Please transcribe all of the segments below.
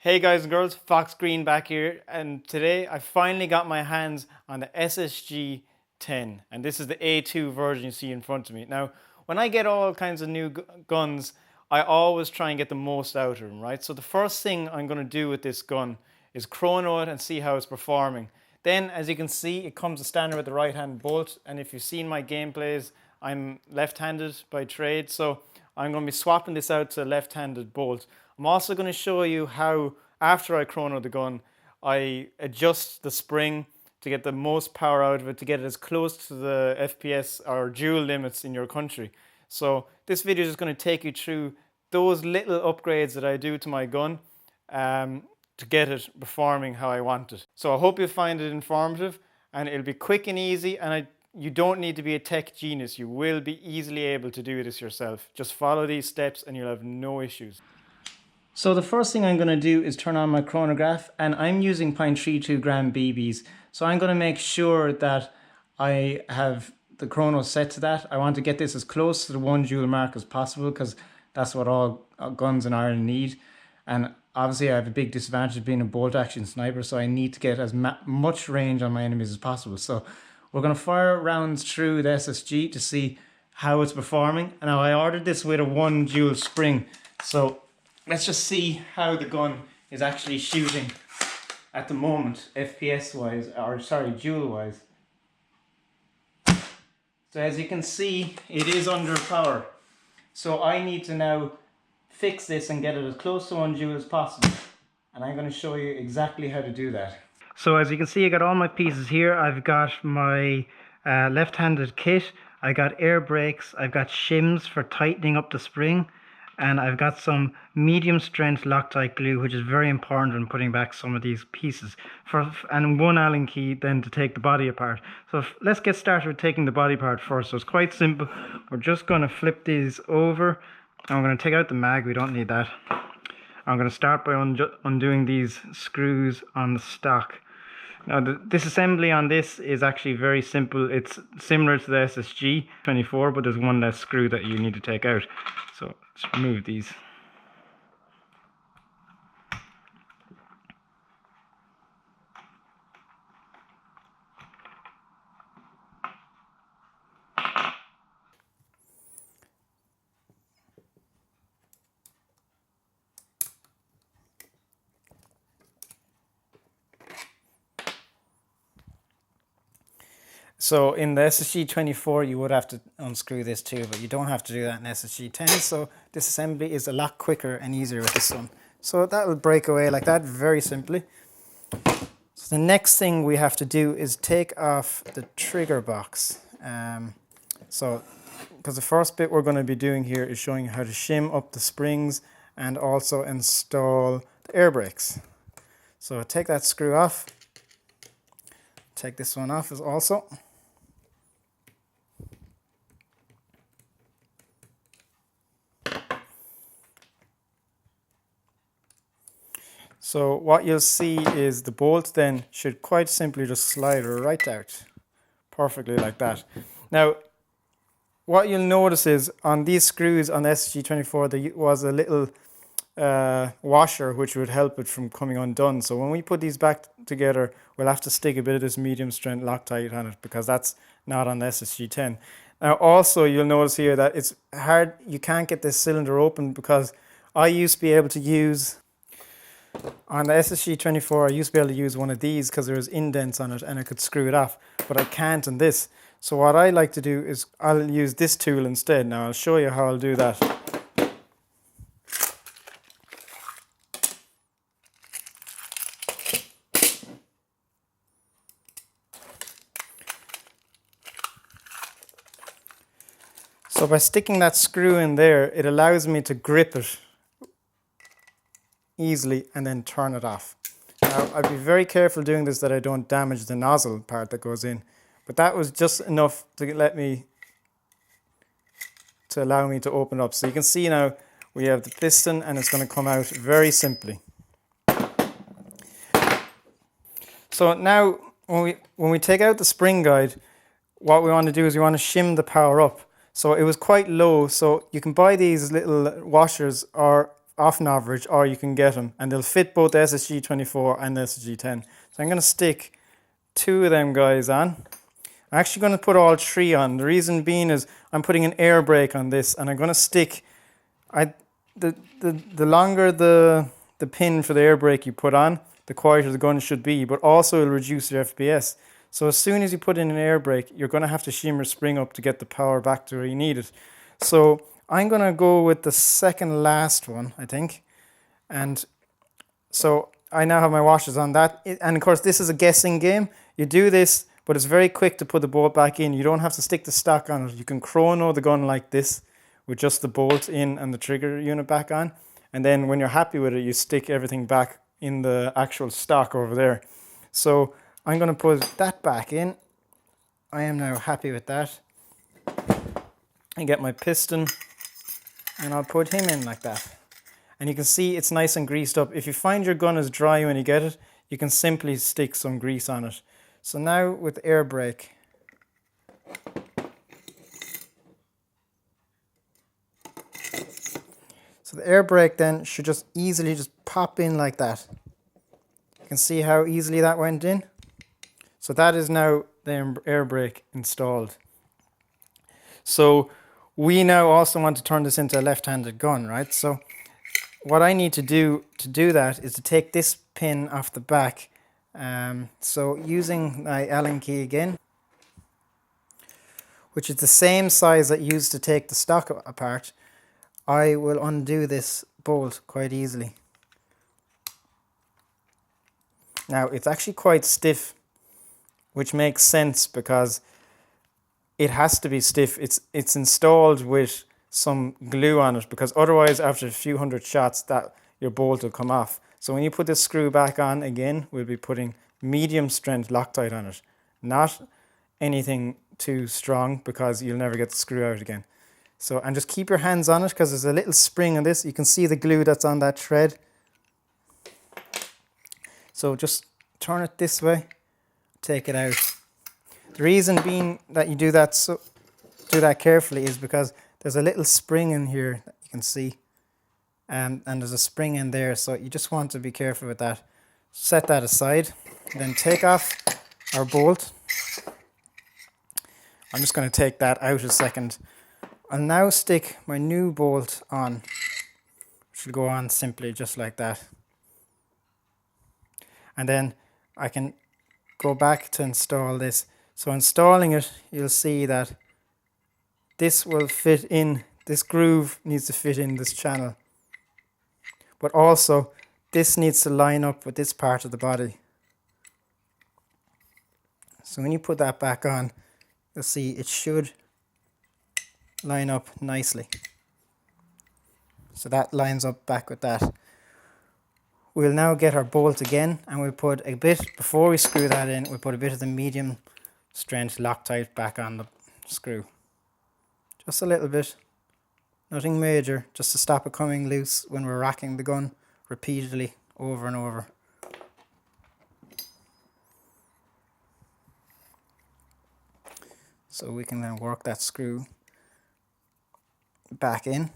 Hey guys and girls, Fox Green back here, and today I finally got my hands on the SSG10, and this is the A2 version you see in front of me. Now, when I get all kinds of new guns, I always try and get the most out of them, right? So the first thing I'm going to do with this gun is chrono it and see how it's performing. Then, as you can see, it comes standard with the right-hand bolt, and if you've seen my gameplays, I'm left-handed by trade, so I'm going to be swapping this out to a left-handed bolt. I'm also going to show you how, after I chrono the gun, I adjust the spring to get the most power out of it, to get it as close to the FPS or joule limits in your country. So this video is just going to take you through those little upgrades that I do to my gun to get it performing how I want it. So I hope you find it informative, and it'll be quick and easy, and you don't need to be a tech genius. You will be easily able to do this yourself. Just follow these steps and you'll have no issues. So the first thing I'm going to do is turn on my chronograph, and I'm using 0.32 gram BBs. So I'm going to make sure that I have the chrono set to that. I want to get this as close to the 1 joule mark as possible, because that's what all guns in Ireland need. And obviously I have a big disadvantage being a bolt action sniper, so I need to get as much range on my enemies as possible. So we're going to fire rounds through the SSG to see how it's performing. And now I ordered this with a 1 joule spring, so let's just see how the gun is actually shooting at the moment, FPS wise, or sorry, joule wise. So as you can see, it is under power. So I need to now fix this and get it as close to 1 joule as possible. And I'm going to show you exactly how to do that. So as you can see, I got all my pieces here. I've got my left-handed kit. I got air brakes. I've got shims for tightening up the spring. And I've got some medium strength Loctite glue, which is very important when putting back some of these pieces. And 1 Allen key then to take the body apart. So let's get started with taking the body apart first. So it's quite simple. We're just going to flip these over. And I'm going to take out the mag. We don't need that. I'm going to start by undoing these screws on the stock. Now this assembly on this is actually very simple. It's similar to the SSG10, but there's one less screw that you need to take out. So let's remove these. So in the SSG10 you would have to unscrew this too, but you don't have to do that in SSG10. So this assembly is a lot quicker and easier with this one. So that will break away like that very simply. So the next thing we have to do is take off the trigger box. Because the first bit we're going to be doing here is showing you how to shim up the springs and also install the air brakes. So take that screw off. Take this one off as also. So what you'll see is the bolt then should quite simply just slide right out, perfectly like that. Now, what you'll notice is on these screws on the SSG10 there was a little washer which would help it from coming undone. So when we put these back together, we'll have to stick a bit of this medium strength Loctite on it, because that's not on the SSG10. Now also you'll notice here that it's hard, you can't get this cylinder open, because I used to be able to use, on the SSG10 I used to be able to use one of these because there was indents on it and I could screw it off, but I can't on this. So what I like to do is I'll use this tool instead. Now I'll show you how I'll do that. So by sticking that screw in there, it allows me to grip it easily and then turn it off. Now I'd be very careful doing this that I don't damage the nozzle part that goes in, but that was just enough to allow me to open up. So you can see now we have the piston and it's going to come out very simply. So now when we take out the spring guide, what we want to do is we want to shim the power up. So it was quite low, so you can buy these little washers, or off Novritsch, or you can get them, and they'll fit both the SSG24 and the SSG10. So I'm going to stick 2 of them guys on. I'm actually going to put all 3 on. The reason being is I'm putting an air brake on this, and I'm going to stick. The longer the pin for the air brake you put on, the quieter the gun should be, but also it'll reduce your FPS. So as soon as you put in an air brake, you're going to have to shimmer spring up to get the power back to where you need it. So I'm going to go with the second last one, I think. And so I now have my washers on that. And of course, this is a guessing game. You do this, but it's very quick to put the bolt back in. You don't have to stick the stock on it. You can chrono the gun like this with just the bolt in and the trigger unit back on. And then when you're happy with it, you stick everything back in the actual stock over there. So I'm going to put that back in. I am now happy with that. I get my piston and I'll put him in like that. And you can see it's nice and greased up. If you find your gun is dry when you get it, you can simply stick some grease on it. So now with the air brake, so the air brake then should just easily just pop in like that. You can see how easily that went in. So that is now the air brake installed. So we now also want to turn this into a left-handed gun, right? So what I need to do that is to take this pin off the back. So using my Allen key again, which is the same size that I used to take the stock apart, I will undo this bolt quite easily. Now it's actually quite stiff, which makes sense because it has to be stiff. It's installed with some glue on it, because otherwise after a few hundred shots that your bolt will come off. So when you put this screw back on again, we'll be putting medium strength Loctite on it, not anything too strong, because you'll never get the screw out again. So, and just keep your hands on it, because there's a little spring on this. You can see the glue that's on that thread. So just turn it this way, take it out. The reason being that you do that carefully is because there's a little spring in here that you can see, and there's a spring in there, so you just want to be careful with that. Set that aside, then take off our bolt. I'm just going to take that out a second. I'll now stick my new bolt on, which will go on simply just like that. And then I can go back to install this. So installing it, you'll see that this will fit in, this groove needs to fit in this channel. But also, this needs to line up with this part of the body. So when you put that back on, you'll see it should line up nicely. So that lines up back with that. We'll now get our bolt again, and we'll put a bit, before we screw that in, we'll put a bit of the medium strength Loctite back on the screw. Just a little bit, nothing major, just to stop it coming loose when we're racking the gun repeatedly over and over. So we can then work that screw back in.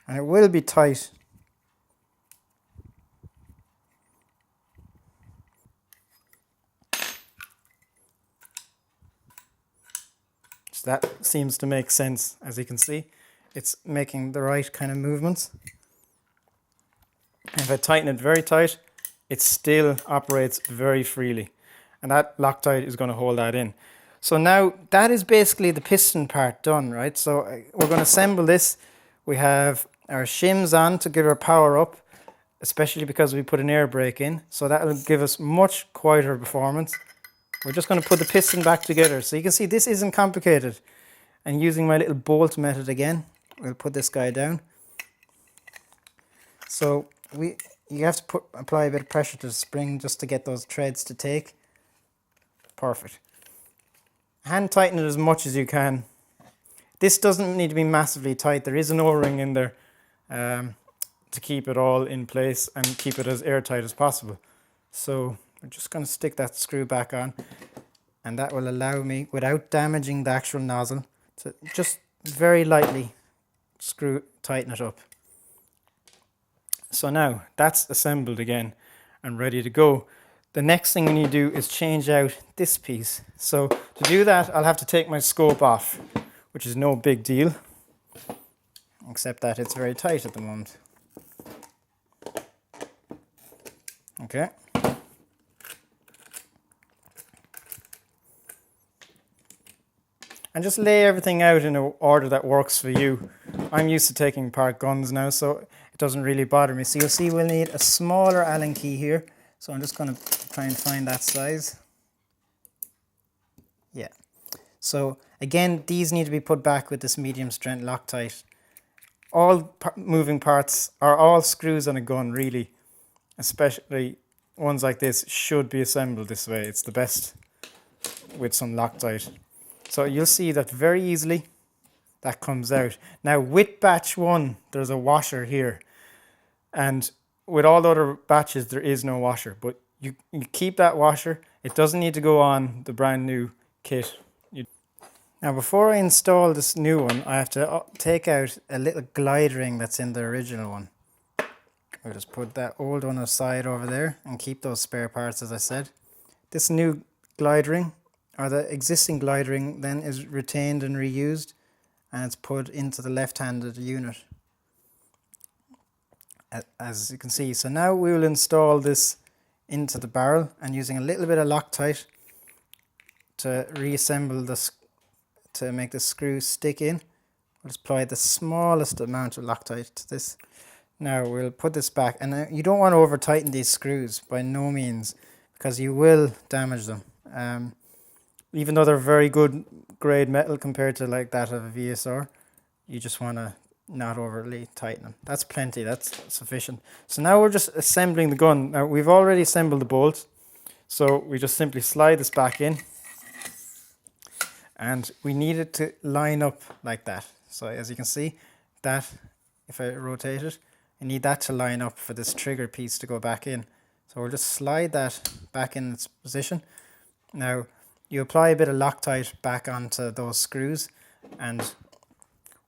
And it will be tight. So that seems to make sense, as you can see. It's making the right kind of movements. And if I tighten it very tight, it still operates very freely. And that Loctite is going to hold that in. So now that is basically the piston part done, right? So we're going to assemble this. We have our shims on to give our power up, especially because we put an air brake in. So that will give us much quieter performance. We're just going to put the piston back together. So you can see this isn't complicated. And using my little bolt method again, we'll put this guy down. So you have to apply a bit of pressure to the spring just to get those threads to take. Perfect. Hand tighten it as much as you can. This doesn't need to be massively tight. There is an O-ring in there to keep it all in place and keep it as airtight as possible. So we're just going to stick that screw back on, and that will allow me, without damaging the actual nozzle, to just very lightly tighten it up. So now that's assembled again and ready to go. The next thing we need to do is change out this piece. So to do that, I'll have to take my scope off, which is no big deal, except that it's very tight at the moment. Okay. And just lay everything out in an order that works for you. I'm used to taking apart guns now, so it doesn't really bother me. So you'll see we'll need a smaller Allen key here. So I'm just going to try and find that size. Yeah. So again, these need to be put back with this medium strength Loctite. All moving parts, or all screws on a gun really, especially ones like this, should be assembled this way. It's the best with some Loctite. So you'll see that very easily that comes out. Now with batch 1, there's a washer here. And with all the other batches, there is no washer. But you keep that washer. It doesn't need to go on the brand new kit. Now before I install this new one, I have to take out a little glide ring that's in the original one. I'll just put that old one aside over there and keep those spare parts as I said. This new glide ring, or the existing glide ring, then is retained and reused, and it's put into the left-handed unit, as you can see. So now we will install this into the barrel, and using a little bit of Loctite to reassemble this, to make the screw stick in. We'll just apply the smallest amount of Loctite to this. Now we'll put this back, and you don't want to over tighten these screws by no means, because you will damage them. Even though they're very good grade metal compared to like that of a VSR, you just want to not overly tighten them. That's plenty, that's sufficient. So now we're just assembling the gun. Now we've already assembled the bolt, so we just simply slide this back in, and we need it to line up like that. So as you can see, that, if I rotate it, I need that to line up for this trigger piece to go back in. So we'll just slide that back in its position. Now you apply a bit of Loctite back onto those screws, and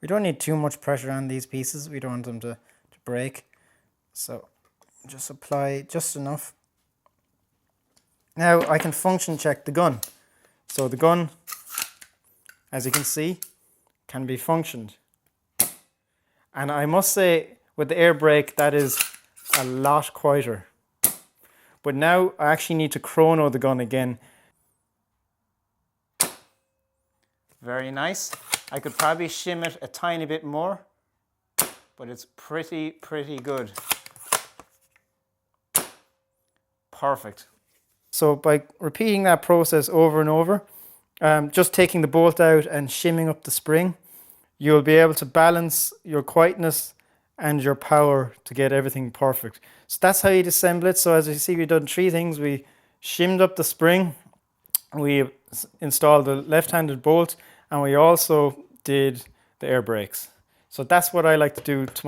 we don't need too much pressure on these pieces. We don't want them to break. So just apply just enough. Now I can function check the gun. So the gun, as you can see, can be functioned. And I must say, with the air brake, that is a lot quieter. But now I actually need to chrono the gun again. Very nice. I could probably shim it a tiny bit more, but it's pretty good. Perfect. So by repeating that process over and over, just taking the bolt out and shimming up the spring, you'll be able to balance your quietness and your power to get everything perfect. So that's how you assemble it. So as you see, we've done 3 things. We shimmed up the spring, we installed the left-handed bolt, and we also did the air brakes. So that's what I like to do to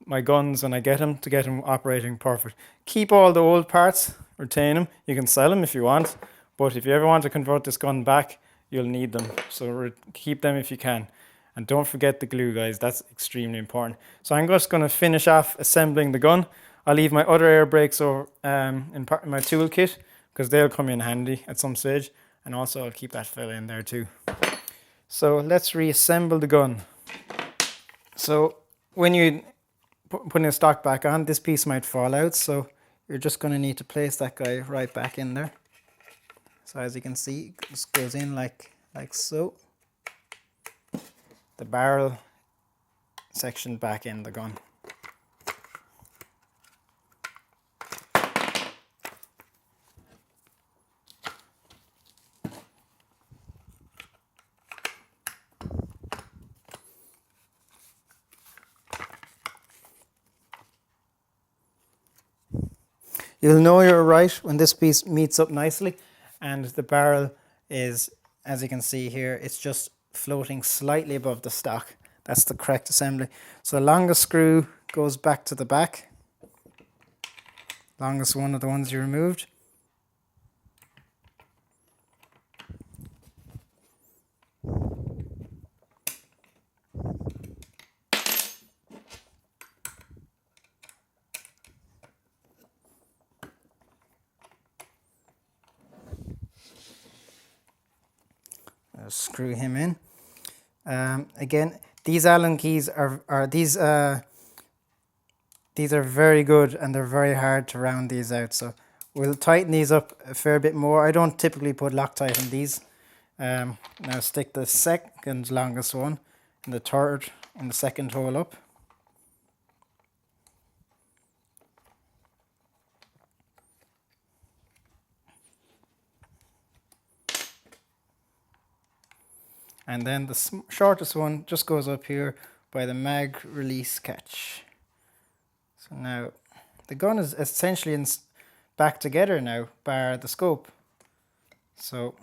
my guns when I get them, to get them operating perfect. Keep all the old parts, retain them. You can sell them if you want, but if you ever want to convert this gun back, you'll need them. So keep them if you can. And don't forget the glue, guys. That's extremely important. So I'm just going to finish off assembling the gun. I'll leave my other air brakes over in my toolkit, because they'll come in handy at some stage. And also I'll keep that fella in there too. So let's reassemble the gun. So when you putting the stock back on, this piece might fall out. So you're just going to need to place that guy right back in there. So as you can see, it just goes in like so. The barrel section back in the gun. You'll know you're right when this piece meets up nicely, and the barrel is, as you can see here, it's just floating slightly above the stock. That's the correct assembly. So the longest screw goes back to the back. Longest one of the ones you removed. screw him in. Again, these Allen keys are these are very good, and they're very hard to round these out. So we'll tighten these up a fair bit more. I don't typically put Loctite in these. Now stick the second longest one and the third in the second hole up. And then the shortest one just goes up here by the mag release catch. So now the gun is essentially back together now, bar the scope. So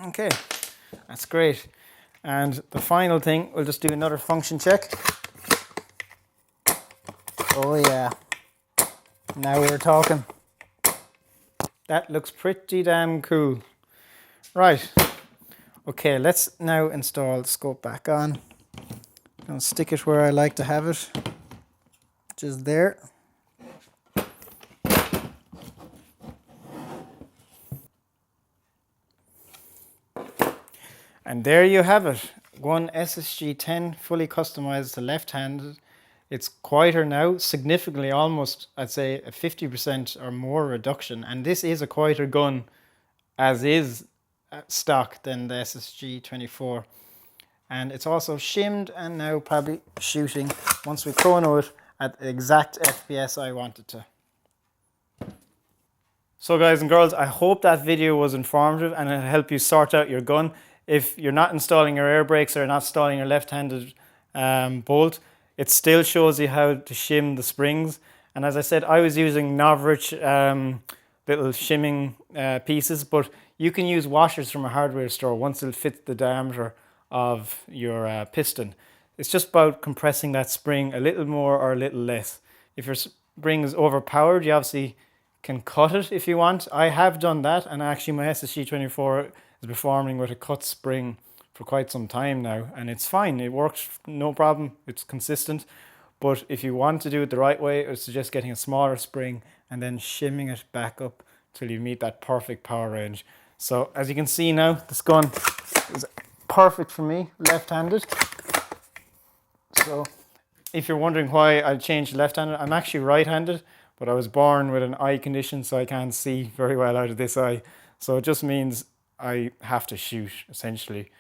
okay, that's great. And the final thing, we'll just do another function check. Oh yeah, now we're talking. That looks pretty damn cool. Right, okay, let's now install the scope back on. I'm going to stick it where I like to have it, which is there. And there you have it, one SSG10 fully customized to left-handed. It's quieter now, significantly, almost I'd say a 50% or more reduction. And this is a quieter gun as is stock than the SSG24. And it's also shimmed and now probably shooting, once we chrono it, at the exact FPS I want it to. So guys and girls, I hope that video was informative and it'll help you sort out your gun. If you're not installing your air brakes or not installing your left-handed bolt, it still shows you how to shim the springs. And as I said, I was using Novritsch little shimming pieces, but you can use washers from a hardware store once it'll fit the diameter of your piston. It's just about compressing that spring a little more or a little less. If your spring is overpowered, you obviously can cut it if you want. I have done that, and actually my SSG24 is performing with a cut spring for quite some time now, and it's fine. It works no problem. It's consistent. But if you want to do it the right way, I would suggest getting a smaller spring and then shimming it back up till you meet that perfect power range. So as you can see now, this gun is perfect for me, left-handed. So if you're wondering why I changed left-handed, I'm actually right-handed, but I was born with an eye condition, so I can't see very well out of this eye. So it just means I have to shoot essentially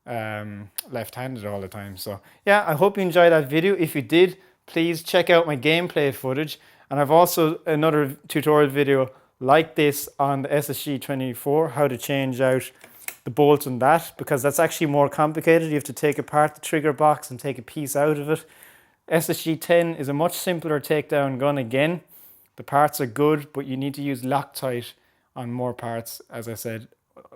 left-handed all the time. So yeah, I hope you enjoyed that video. If you did, please check out my gameplay footage, and I've also another tutorial video like this on the SSG24, how to change out the bolt on that, because that's actually more complicated. You have to take apart the trigger box and take a piece out of it. SSG10 is a much simpler takedown gun again. The parts are good, but you need to use Loctite on more parts, as I said,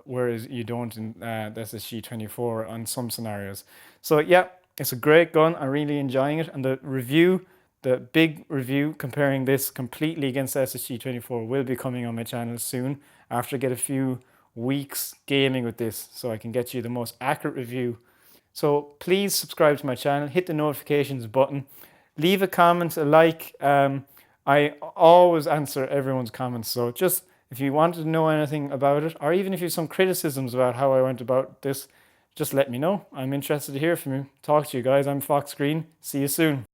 whereas you don't in the SSG24 on some scenarios. So yeah, it's a great gun. I'm really enjoying it. And the review, the big review comparing this completely against the SSG24 will be coming on my channel soon, after I get a few weeks gaming with this, so I can get you the most accurate review. So please subscribe to my channel, hit the notifications button, leave a comment, a like. I always answer everyone's comments, so just if you want to know anything about it, or even if you have some criticisms about how I went about this, just let me know. I'm interested to hear from you. Talk to you guys. I'm Fox Green. See you soon.